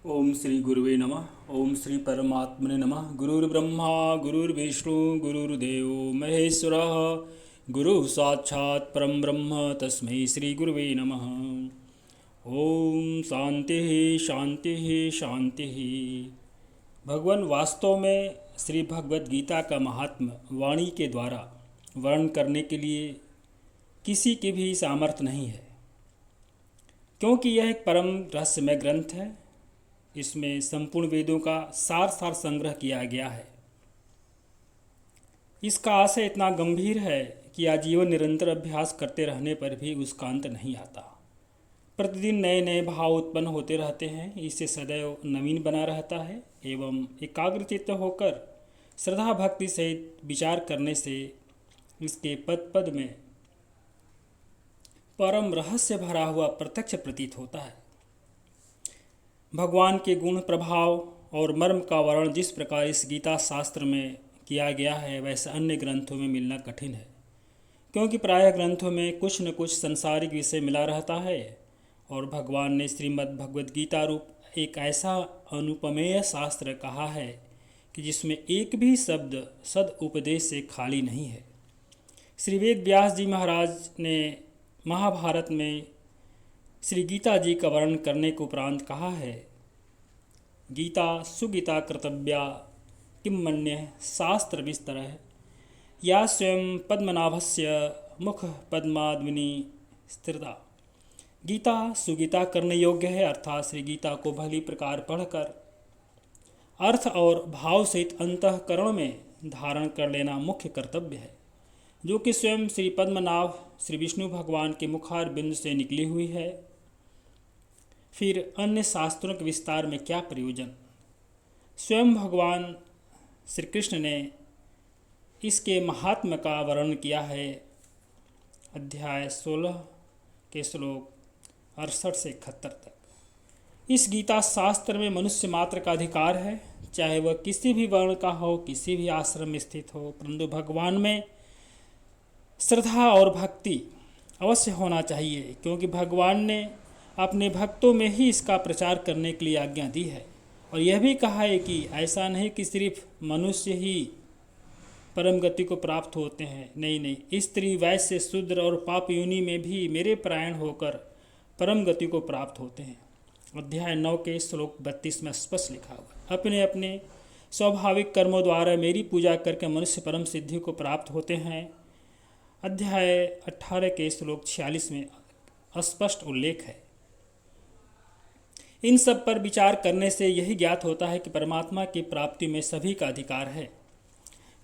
ओम श्री गुरुवे नमः। ओम श्री परमात्मने नमः। गुरुर्ब्रह्मा गुरुर्विष्णु गुरुर्देव महेश्वरः गुरु साक्षात् परम ब्रह्म तस्मै श्री गुरुवे नमः। ओम शांति शांति शांति। भगवान वास्तव में श्री भगवद गीता का महात्म्य वाणी के द्वारा वर्णन करने के लिए किसी की भी सामर्थ्य नहीं है, क्योंकि यह एक परम रहस्यमय ग्रंथ है। इसमें संपूर्ण वेदों का सार संग्रह किया गया है। इसका आशय इतना गंभीर है कि आजीवन निरंतर अभ्यास करते रहने पर भी उसका अंत नहीं आता। प्रतिदिन नए नए भाव उत्पन्न होते रहते हैं। इससे सदैव नवीन बना रहता है एवं एकाग्रचित्त होकर श्रद्धा भक्ति सहित विचार करने से इसके पद पद में परम रहस्य भरा हुआ प्रत्यक्ष प्रतीत होता है। भगवान के गुण, प्रभाव और मर्म का वर्णन जिस प्रकार इस गीता शास्त्र में किया गया है, वैसा अन्य ग्रंथों में मिलना कठिन है, क्योंकि प्रायः ग्रंथों में कुछ न कुछ संसारिक विषय मिला रहता है और भगवान ने श्रीमद् भगवद गीता रूप एक ऐसा अनुपमेय शास्त्र कहा है कि जिसमें एक भी शब्द सद उपदेश से खाली नहीं है। श्री वेद व्यास जी महाराज ने महाभारत में श्री गीता जी का वर्णन करने के उपरांत कहा है, गीता सुगीता कर्तव्या किम मन्य शास्त्र विस्तरः या स्वयं पद्मनाभस्य मुख पद्माद्विनी स्थिरता। गीता सुगीता करने योग्य है, अर्थात श्री गीता को भली प्रकार पढ़कर अर्थ और भाव सहित अंतःकरण में धारण कर लेना मुख्य कर्तव्य है, जो कि स्वयं श्री पद्मनाभ श्री विष्णु भगवान के मुखार बिंद से निकली हुई है। फिर अन्य शास्त्रों के विस्तार में क्या प्रयोजन। स्वयं भगवान श्री कृष्ण ने इसके महात्म्य का वर्णन किया है। अध्याय 16 के श्लोक 68 से 71 तक। इस गीता शास्त्र में मनुष्य मात्र का अधिकार है, चाहे वह किसी भी वर्ण का हो, किसी भी आश्रम में स्थित हो, परंतु भगवान में श्रद्धा और भक्ति अवश्य होना चाहिए, क्योंकि भगवान ने अपने भक्तों में ही इसका प्रचार करने के लिए आज्ञा दी है। और यह भी कहा है कि ऐसा नहीं कि सिर्फ मनुष्य ही परम गति को प्राप्त होते हैं, नहीं, स्त्री, वैश्य, शूद्र और पाप योनि में भी मेरे परायण होकर परम गति को प्राप्त होते हैं। अध्याय 9 के श्लोक 32 में स्पष्ट लिखा हुआ, अपने अपने स्वाभाविक कर्मों द्वारा मेरी पूजा करके मनुष्य परम सिद्धि को प्राप्त होते हैं। अध्याय 18 के श्लोक 46 में स्पष्ट उल्लेख है। इन सब पर विचार करने से यही ज्ञात होता है कि परमात्मा की प्राप्ति में सभी का अधिकार है,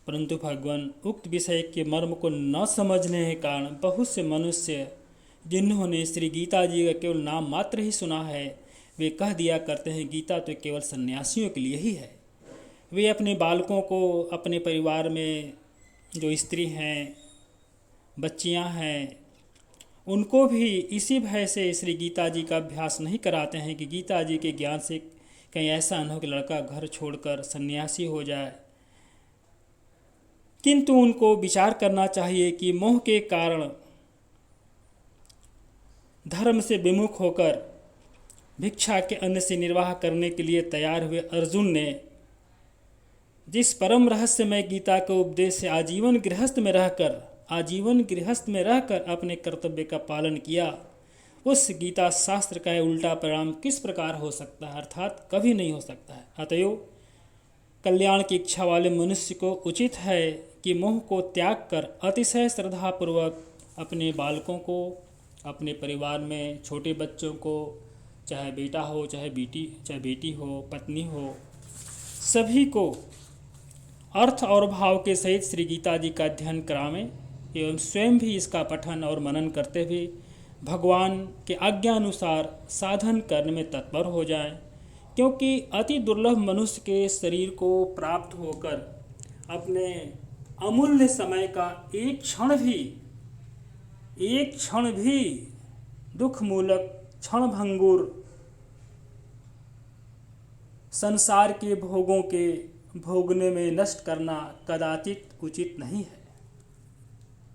परंतु भगवान उक्त विषय के मर्म को न समझने के कारण बहुत से मनुष्य जिन्होंने श्री गीता जी का केवल नाम मात्र ही सुना है, वे कह दिया करते हैं गीता तो केवल सन्यासियों के लिए ही है। वे अपने बालकों को, अपने परिवार में जो स्त्री हैं, बच्चियां हैं, उनको भी इसी भय से श्री गीता जी का अभ्यास नहीं कराते हैं कि गीता जी के ज्ञान से कहीं ऐसा न हो कि लड़का घर छोड़कर सन्यासी हो जाए। किंतु उनको विचार करना चाहिए कि मोह के कारण धर्म से विमुख होकर भिक्षा के अन्न से निर्वाह करने के लिए तैयार हुए अर्जुन ने जिस परम रहस्यमय गीता के उपदेश से आजीवन गृहस्थ में रहकर अपने कर्तव्य का पालन किया, उस गीता शास्त्र का उल्टा परिणाम किस प्रकार हो सकता है, अर्थात कभी नहीं हो सकता है। अतएव कल्याण की इच्छा वाले मनुष्य को उचित है कि मोह को त्याग कर अतिशय श्रद्धापूर्वक अपने बालकों को, अपने परिवार में छोटे बच्चों को, चाहे बेटा हो, चाहे बेटी हो, पत्नी हो, सभी को अर्थ और भाव के सहित श्री गीता जी का अध्ययन करावें एवं स्वयं भी इसका पठन और मनन करते हुए भगवान के आज्ञा अनुसार साधन करने में तत्पर हो जाएं, क्योंकि अति दुर्लभ मनुष्य के शरीर को प्राप्त होकर अपने अमूल्य समय का एक क्षण भी दुख मूलक क्षण भंगुर संसार के भोगों के भोगने में नष्ट करना कदाचित उचित नहीं है।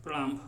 प्रणाम।